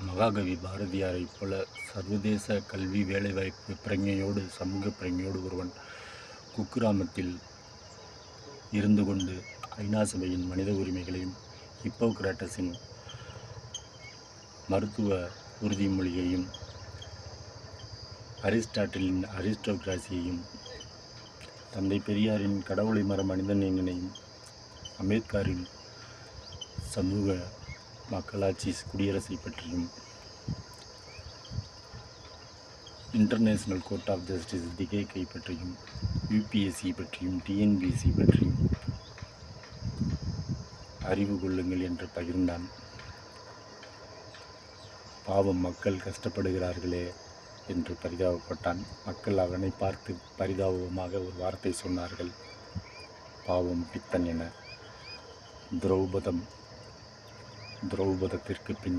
மகாகவி பாரதியாரைப் போல சர்வதேச கல்வி வேலைவாய்ப்பு பிரஞையோடு சமூக பிரஞையோடு ஒருவன் குக்கிராமத்தில் இருந்து கொண்டு ஐநா சபையின் மனித உரிமைகளையும் ஹிப்போக்ராட்டஸின் மருத்துவ உறுதிமொழியையும் அரிஸ்டாட்டிலின் அரிஸ்டோகிராசியையும் தந்தை பெரியாரின் கடவுளை மர மனிதநேயனையும் அம்பேத்கரின் சமூக மக்களாட்சி குடியரசை பற்றியும் இன்டர்நேஷ்னல் கோர்ட் ஆஃப் ஜஸ்டிஸ் திகேக்கை பற்றியும் யூபிஎஸ்சி பற்றியும் டிஎன்பிஎஸ்சி பற்றியும் அறிவு கொள்ளுங்கள் என்று பகிர்ந்தான். பாவம், மக்கள் கஷ்டப்படுகிறார்களே என்று பரிதாபப்பட்டான். மக்கள் அவனை பார்த்து பரிதாபமாக ஒரு வார்த்தை சொன்னார்கள், பாவம் பித்தன் என. திரௌபதத்திற்கு பின்